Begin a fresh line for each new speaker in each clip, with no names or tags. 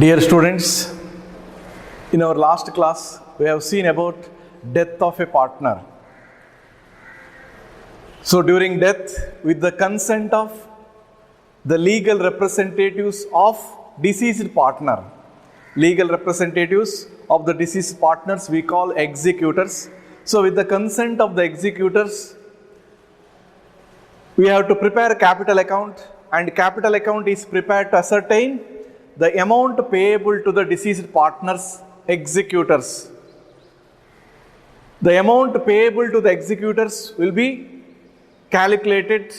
Dear students, in our last class, we have seen about death of a partner. So during death, with the consent of the legal representatives of deceased partner, legal representatives of the deceased partners we call executors. So with the consent of the executors, we have to prepare a capital account, and capital account is prepared to ascertain the amount payable to the deceased partners executors. The amount payable to the executors will be calculated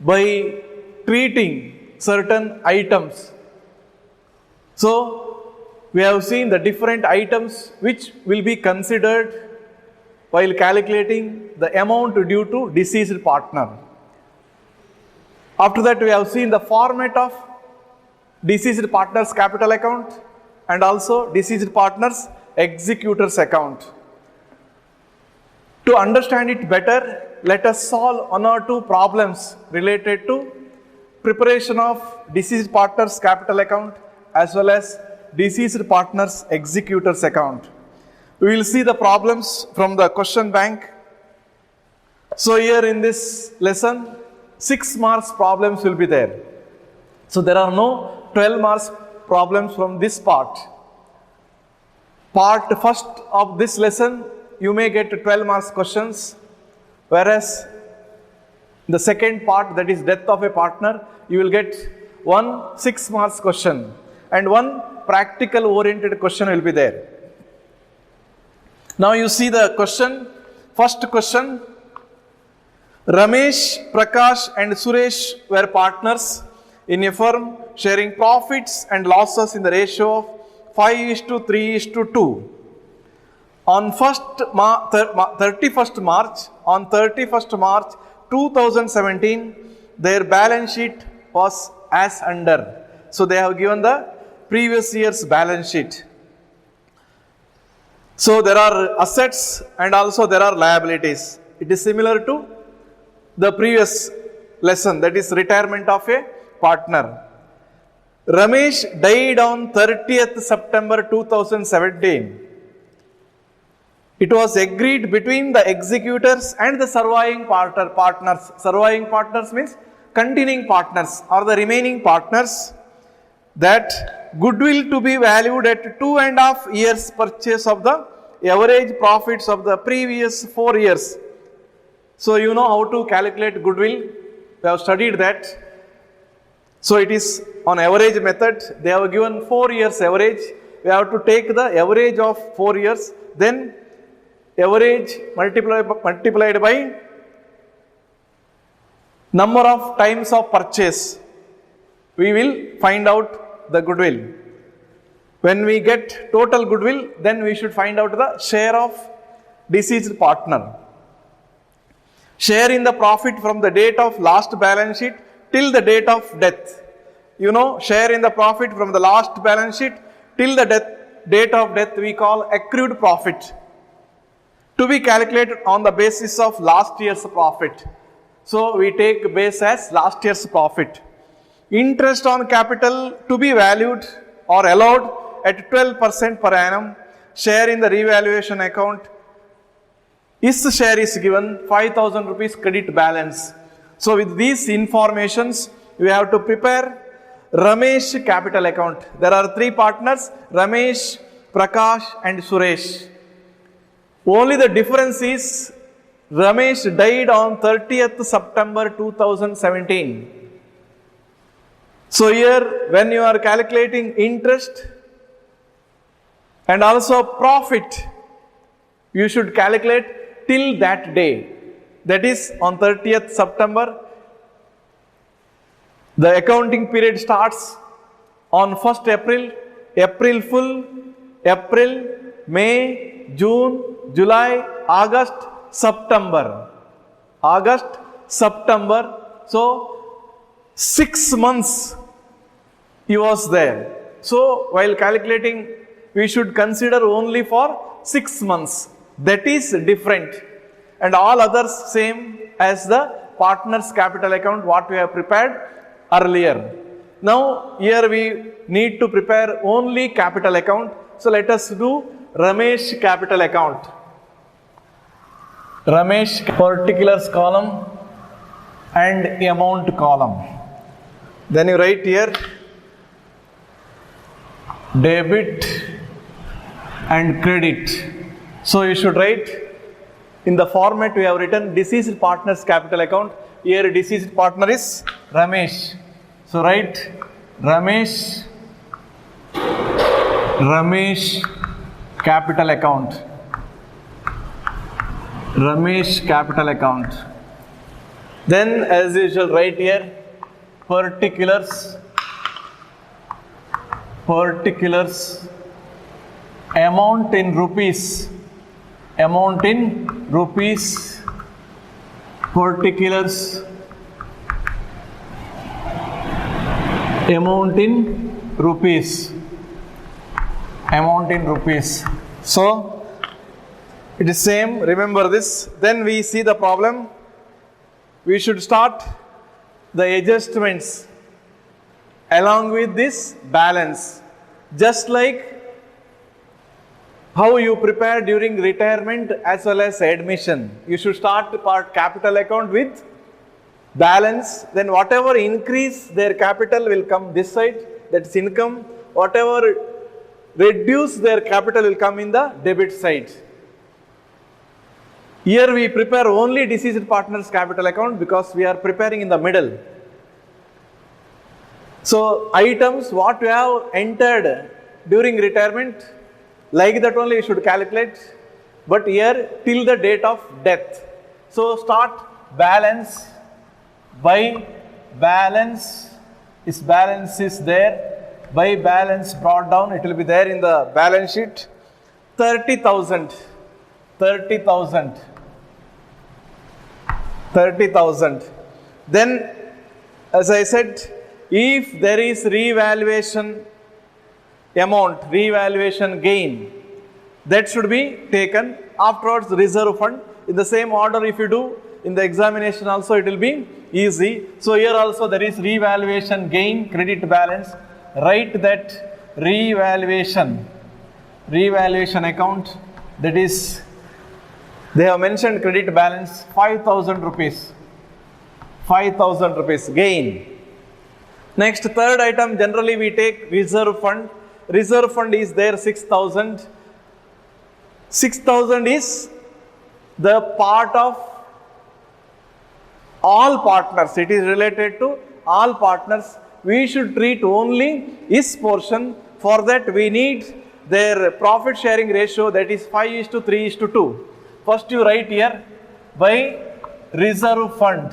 by treating certain items. So we have seen the different items which will be considered while calculating the amount due to deceased partner. After that, we have seen the format of deceased partner's capital account and also deceased partner's executor's account. To understand it better, let us solve one or two problems related to preparation of deceased partner's capital account as well as deceased partner's executor's account. We will see the problems from the question bank. So here in this lesson, 6 marks problems will be there. So there are no 12 marks problems from this part. Part first of this lesson, you may get 12 marks questions, whereas the second part, that is death of a partner, you will get one 6 marks question and one practical oriented question will be there. Now you see the question, first question. Ramesh, Prakash and Suresh were partners in a firm sharing profits and losses in the ratio of 5:3:2. On 31st March 2017, their balance sheet was as under. So they have given the previous year's balance sheet. So there are assets and also there are liabilities. It is similar to the previous lesson, that is retirement of a partner. Ramesh died on 30th September 2017. It was agreed between the executors and the surviving partners. Surviving partners means continuing partners or the remaining partners, that goodwill to be valued at 2.5 years purchase of the average profits of the previous 4 years. So you know how to calculate goodwill. We have studied that. So it is on average method. They have given 4 years average. We have to take the average of 4 years, then average multiplied by number of times of purchase. We will find out the goodwill. When we get total goodwill, then we should find out the share of deceased partner. Share in the profit from the date of last balance sheet till the date of death. You know, share in the profit from the last balance sheet till the date of death we call accrued profit, to be calculated on the basis of last year's profit. So we take base as last year's profit. Interest on capital to be valued or allowed at 12% per annum. Share in the revaluation account. His share is given 5,000 rupees credit balance. So with these informations, we have to prepare Ramesh capital account. There are 3 partners, Ramesh, Prakash and Suresh. Only the difference is Ramesh died on 30th September 2017. So here when you are calculating interest and also profit, you should calculate till that day. That is on 30th September. The accounting period starts on 1st April, April full, April, May, June, July, August, September. August, September. So 6 months he was there. So while calculating, we should consider only for 6 months. That is different. And all others same as the partner's capital account what we have prepared earlier. Now here we need to prepare only capital account. So let us do Ramesh capital account. Ramesh particulars column and amount column. Then you write here debit and credit. So you should write in the format we have written deceased partner's capital account. Here deceased partner is Ramesh. So write Ramesh capital account. Ramesh capital account. Then as usual write here particulars amount in rupees, particulars amount in rupees. So it is same, remember this. Then we see the problem. We should start the adjustments along with this balance, just like how you prepare during retirement as well as admission. You should start part capital account with balance, then whatever increase their capital will come this side, that's income. Whatever reduce their capital will come in the debit side. Here we prepare only deceased partner's capital account because we are preparing in the middle. So items what we have entered during retirement, like that only we should calculate, but here till the date of death. So start balance by balance, is balance is there, by balance brought down, it will be there in the balance sheet. 30,000. Then as I said, if there is revaluation amount, revaluation gain, that should be taken. Afterwards reserve fund. In the same order if you do in the examination also it will be easy. So here also there is revaluation gain, credit balance. Write that revaluation account, that is they have mentioned credit balance 5,000 rupees. 5,000 rupees gain. Next third item, generally we take reserve fund. Reserve fund is there 6,000. 6,000 is the part of all partners. It is related to all partners. We should treat only his portion. For that we need their profit sharing ratio, that is 5:3:2. First you write here by reserve fund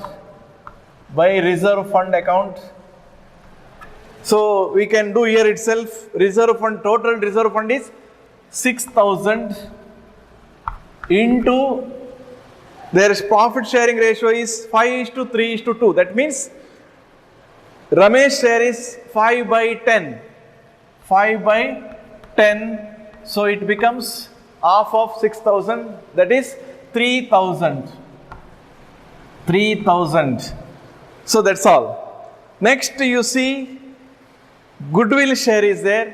account. So we can do here itself reserve fund, total reserve fund is 6,000 into their profit sharing ratio is 5:3:2. That means Ramesh share is 5/10. 5/10. So it becomes half of 6,000, that is 3,000. 3,000. So that's all. Next you see goodwill share is there.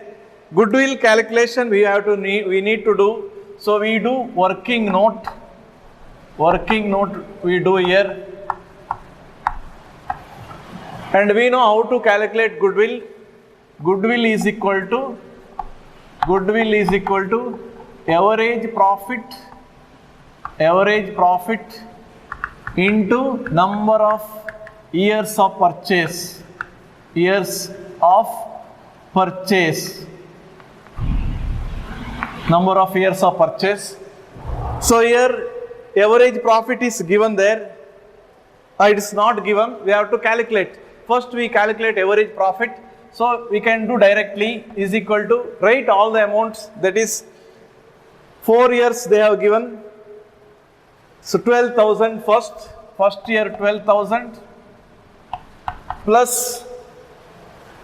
Goodwill calculation we need to do. So we do working note we do here. And we know how to calculate goodwill. Goodwill is equal to average profit into number of years of purchase. Number of years of purchase. So here average profit is given there. It is not given. We have to calculate. First we calculate average profit. So we can do directly is equal to, write all the amounts, that is 4 years they have given. So 12,000 first year 12,000 plus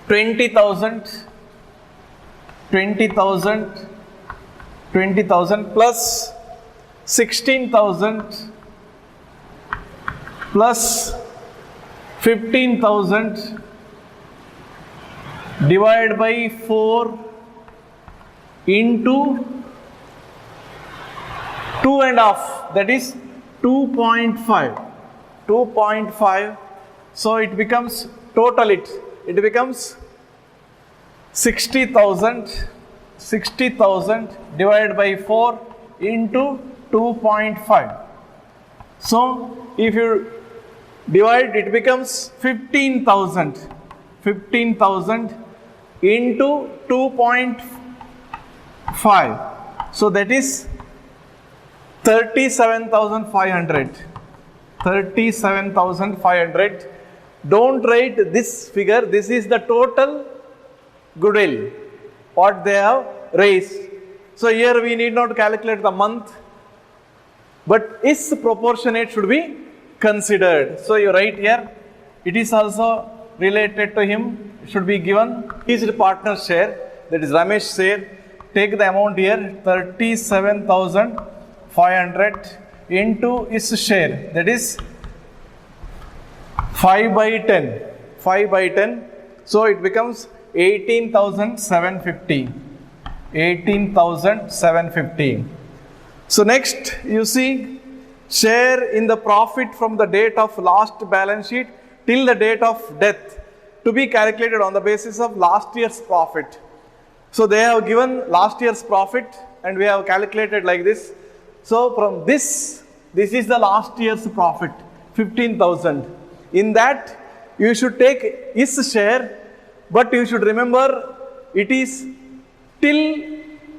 20,000 plus 16,000 plus 15,000 divide by 4 into 2.5, that is 2.5. 2.5. So it becomes total it becomes 60,000. 60,000 divided by 4 into 2.5. So if you divide, it becomes 15,000. 15,000 into 2.5. So that is 37,500. 37,500. Don't write this figure. This is the total goodwill what they have raised. So here we need not calculate the month, but its proportionate should be considered. So you write here, it is also related to him, should be given his partner share, that is Ramesh share. Take the amount here, 37,500 into his share, that is 5 by 10. 5 by 10. So it becomes 18,750. 18,750. So next you see share in the profit from the date of last balance sheet till the date of death to be calculated on the basis of last year's profit. So they have given last year's profit and we have calculated like this. So from this is the last year's profit, 15,000. In that you should take his share, but you should remember it is till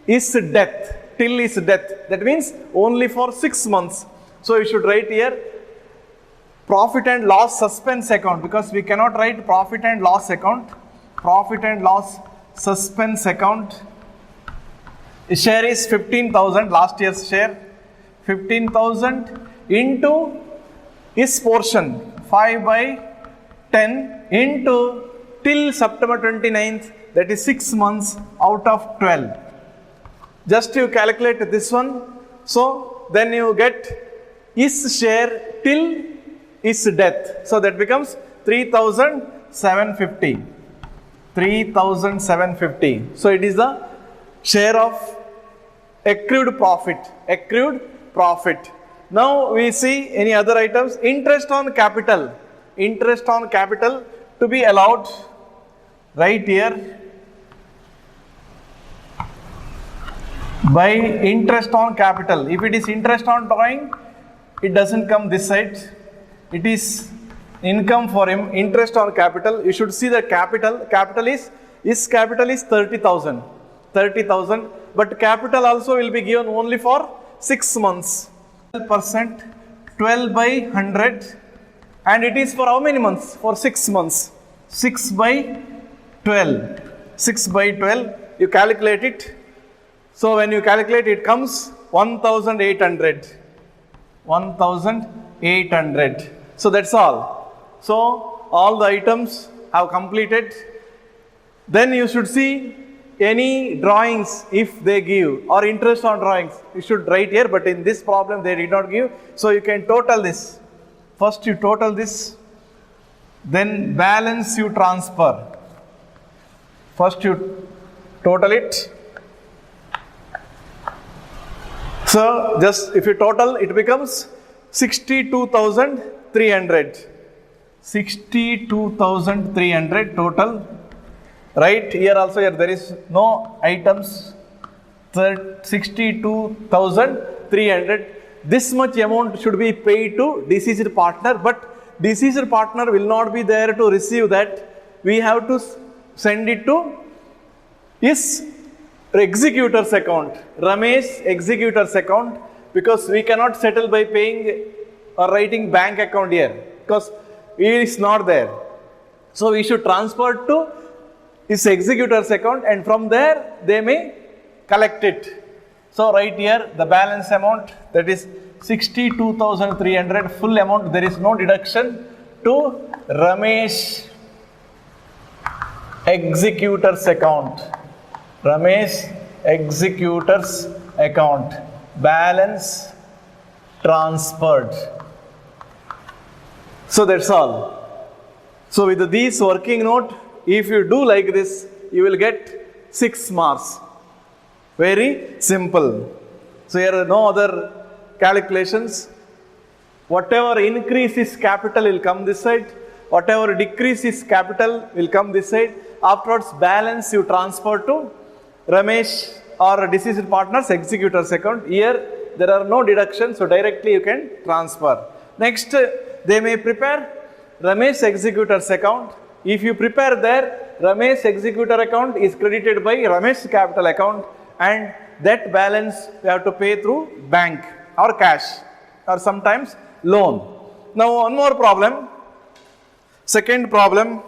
his death. Till his death. That means only for 6 months. So you should write here profit and loss suspense account, because we cannot write profit and loss account. Profit and loss suspense account. His share is 15,000, last year's share. 15,000 into his portion, 5 by 10 into till September 29th, that is 6 months out of 12. Just you calculate this one. So then you get his share till his death. So that becomes 3,750. 3,750. So it is the share of accrued profit. Accrued profit. Now we see any other items. Interest on capital. Interest on capital to be allowed right here by interest on capital. If it is interest on drawing, it doesn't come this side. It is income for him. Interest on capital. You should see the capital. Capital is 30,000. 30,000. But capital also will be given only for 6 months. 12%, 12 by 100, and it is for how many months? For 6 months. 6 by 12. 6 by 12. You calculate it. So when you calculate, it comes 1,800. 1,800. So that's all. So all the items have completed. Then you should see any drawings if they give, or interest on drawings. You should write here, but in this problem they did not give. So you can total this. First you total this, then balance you transfer. First you total it. So just if you total, it becomes 62,300. 62,300 total. Right here also, here there is no items. 62,300. This much amount should be paid to deceased partner, but deceased partner will not be there to receive that. We have to send it to his executor's account, Ramesh executor's account, because we cannot settle by paying or writing bank account here, because he is not there. So we should transfer to his executor's account, and from there they may collect it. So right here the balance amount, that is 62,300, full amount, there is no deduction, to Ramesh executor's account. Ramesh executor's account. Balance transferred. So that's all. So with this working note, if you do like this, you will get 6 marks. Very simple. So here are no other calculations. Whatever increase is capital will come this side. Whatever decrease is capital will come this side. Afterwards, balance you transfer to Ramesh or deceased partner's executor's account. Here there are no deductions, so directly you can transfer. Next, they may prepare Ramesh executor's account. If you prepare there, Ramesh executor account is credited by Ramesh capital account, and that balance you have to pay through bank or cash or sometimes loan. Now one more problem. Second problem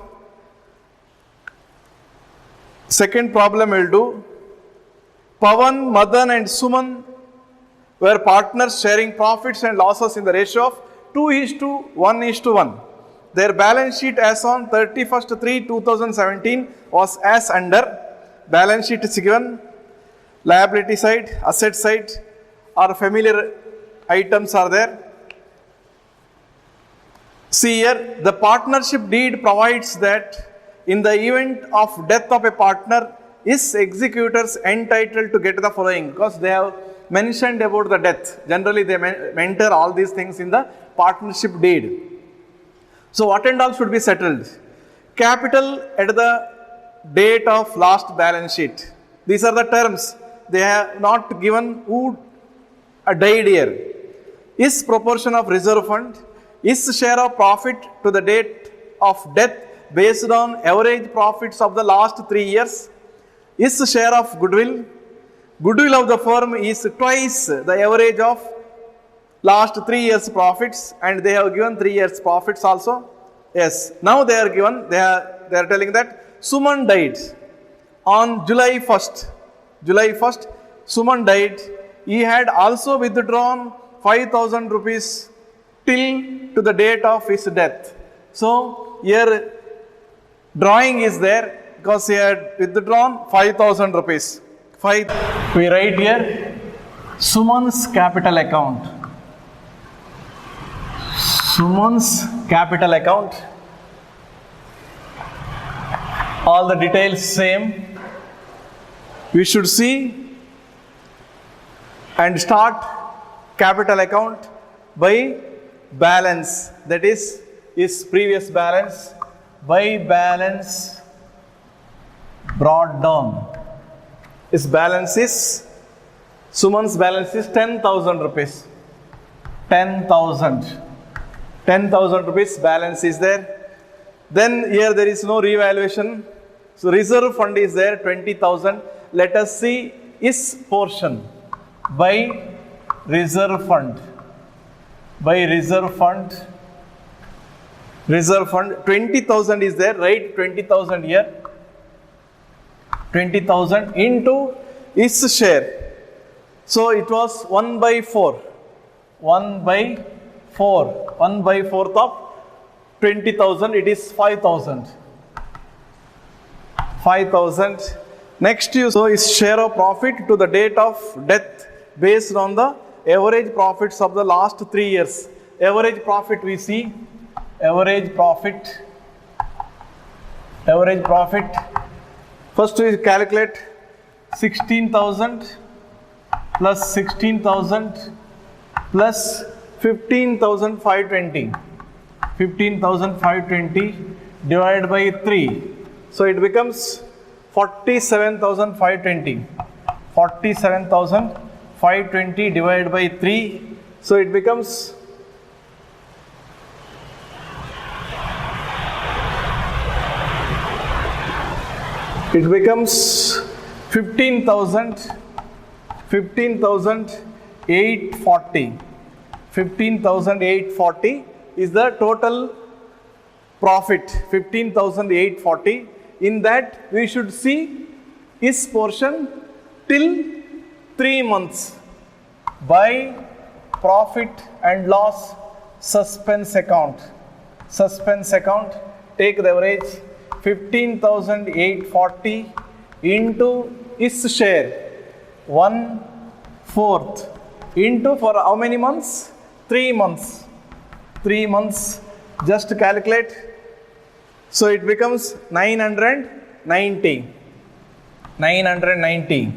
will do. Pawan, Madan and Suman were partners sharing profits and losses in the ratio of 2:1:1. Their balance sheet as on 31st/3/2017 was as under. Balance sheet is given. Liability side, asset side, or familiar items are there. See here, the partnership deed provides that in the event of death of a partner, is executors entitled to get the following, because they have mentioned about the death. Generally, they enter all these things in the partnership deed. So, what and all should be settled? Capital at the date of last balance sheet. These are the terms. They have not given who died here. Is proportion of reserve fund. Is share of profit to the date of death based on average profits of the last 3 years. Is share of goodwill. Goodwill of the firm is twice the average of last 3 years profits, and they have given 3 years profits also. Yes, now they are given, they are telling that Suman died on July 1st. Suman died. He had also withdrawn 5,000 rupees till to the date of his death. So here drawing is there because he had withdrawn 5,000 rupees. We write here Suman's capital account. Suman's capital account. All the details same. We should see and start capital account by balance, that is his previous balance, by balance brought down. His balance is, Suman's balance is 10,000 rupees. 10,000 rupees balance is there. Then here there is no revaluation. So reserve fund is there, 20,000. Let us see his portion by reserve fund. By reserve fund, 20,000 is there, right? 20,000 here. 20,000 into his share. So it was 1/4. 1/4 of 20,000, it is 5,000. 5,000. Next you saw his share of profit to the date of death based on the average profits of the last 3 years. Average profit we see, average profit. First we calculate 16,000 plus 16,000 plus 15,520. 15,520 divided by 3. So it becomes 47,520. 47,520 divided by 3. So it becomes 15,840. 15,840 is the total profit. 15,840. In that we should see his portion till 3 months by profit and loss suspense account. Suspense account, take the average 15,840 into his share 1/4 into for how many months? 3 months. 3 months. Just calculate. So it becomes 990. 990.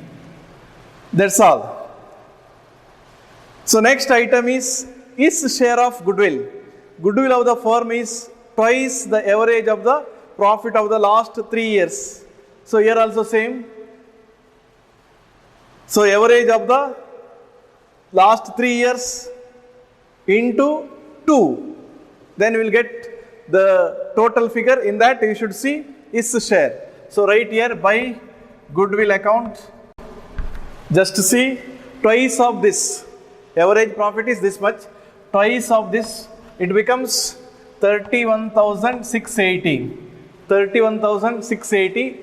That's all. So next item is share of goodwill. Goodwill of the firm is twice the average of the profit of the last 3 years. So here also same. So average of the last 3 years into 2. Then we will get the total figure. In that you should see is share. So right here by goodwill account, just to see twice of this. Average profit is this much. Twice of this, it becomes 31,680. 31,680.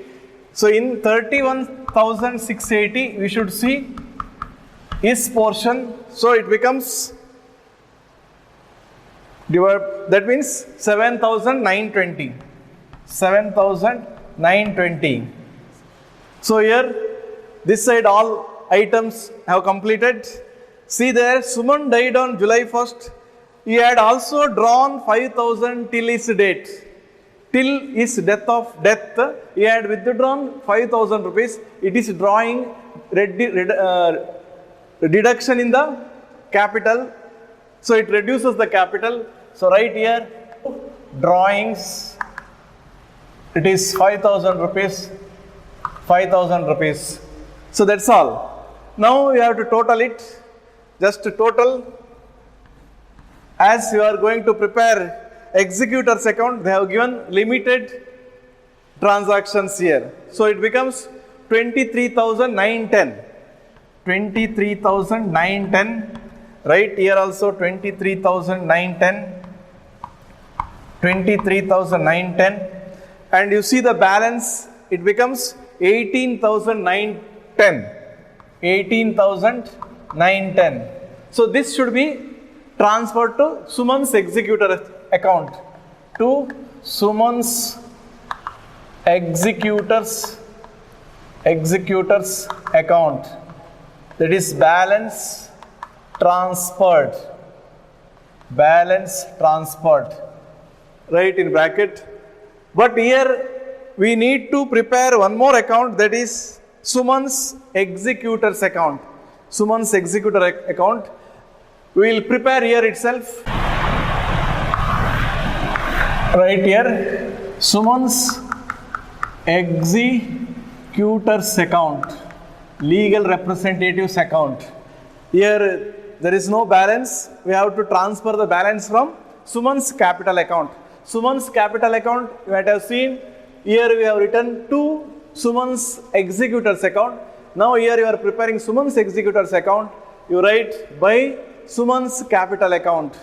So in 31,680, we should see is portion. So it becomes, that means 7,920. 7,920. So here, this side all items have completed. See there, Suman died on July 1st. He had also drawn 5,000 till his date. Till his death, he had withdrawn 5,000 rupees. It is drawing deduction in the capital. So it reduces the capital. So right here, drawings, it is 5,000 rupees. 5,000 rupees. So that's all. Now you have to total it. Just to total. As you are going to prepare executor's account, they have given limited transactions here. So it becomes 23,910. 23,910. Right here also 23,910. 23,910. And you see the balance, it becomes 18,910. 18,910. So this should be transferred to Suman's executor account. To Suman's executor's account. That is balance transferred. Balance transferred. Right in bracket. But here we need to prepare one more account, that is Suman's executor's account. Suman's executor account. We will prepare here itself. Right here, Suman's executor's account. Legal representative's account. Here there is no balance. We have to transfer the balance from Suman's capital account. Suman's capital account, you might have seen, here we have written to Suman's executor's account. Now here you are preparing Suman's executor's account. You write by Suman's capital account.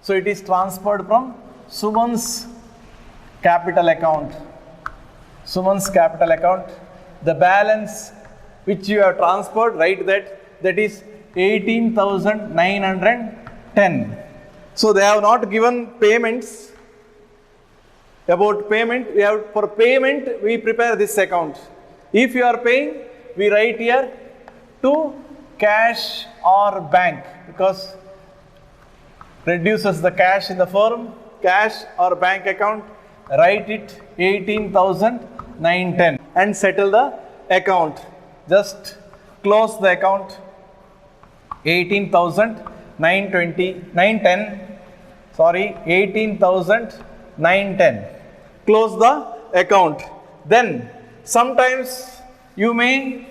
So it is transferred from Suman's capital account. Suman's capital account. The balance which you have transferred, write that is 18,910. So they have not given payments. About payment, for payment we prepare this account. If you are paying, we write here to cash or bank, because reduces the cash in the firm, cash or bank account. Write it 18,910 and settle the account. Just close the account. 18,910. Close the account. Then sometimes you may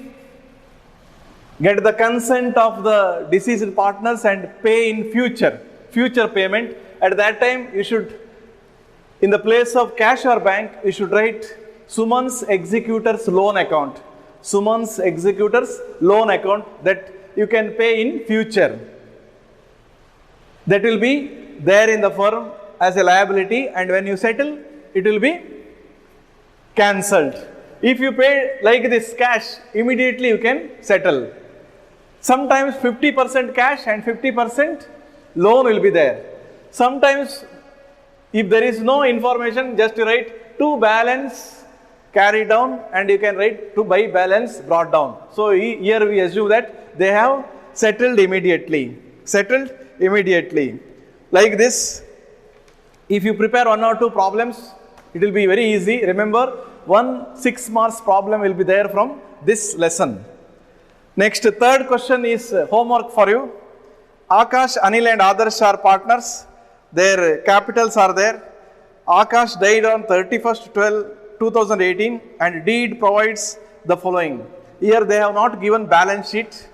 get the consent of the deceased partners and pay in future payment. At that time you should, in the place of cash or bank, you should write Suman's executor's loan account. Suman's executor's loan account, that you can pay in future. That will be there in the firm as a liability, and when you settle, it will be cancelled. If you pay like this cash, immediately you can settle. Sometimes 50% cash and 50% loan will be there. Sometimes if there is no information, just write to balance carried down, and you can write to by balance brought down. So here we assume that they have settled immediately. Settled immediately. Like this, if you prepare 1 or 2 problems, it will be very easy. Remember, 1 6 marks problem will be there from this lesson. Next, third question is homework for you. Akash, Anil and Adarsh are partners. Their capitals are there. Akash died on 31st/12/2018 and deed provides the following. Here they have not given balance sheet.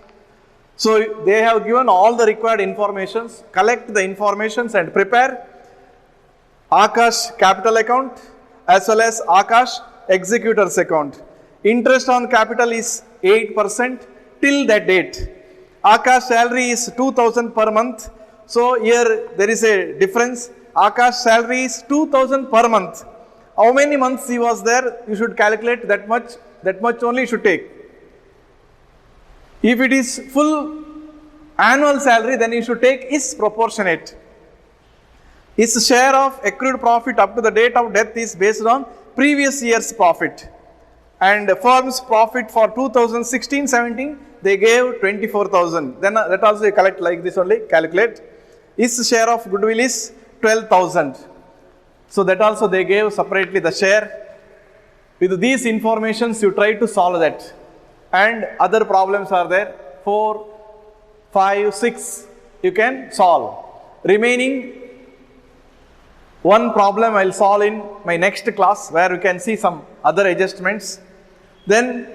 So they have given all the required informations. Collect the informations and prepare Akash capital account as well as Akash executor's account. Interest on capital is 8% till that date. Akash salary is 2,000 per month. So here there is a difference. Akash salary is 2,000 per month. How many months he was there? You should calculate that much only you should take. If it is full annual salary, then you should take is proportionate. His share of accrued profit up to the date of death is based on previous year's profit. And firm's profit for 2016-17, they gave 24,000. Then that also you collect like this only, calculate. His share of goodwill is 12,000. So that also they gave separately the share. With these informations, you try to solve that. And other problems are there. 4, 5, 6, you can solve. Remaining one problem I will solve in my next class where you can see some other adjustments. Then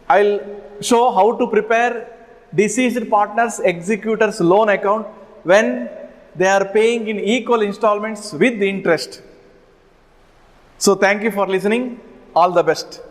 I will show how to prepare deceased partners executors loan account when they are paying in equal installments with the interest. So thank you for listening. All the best.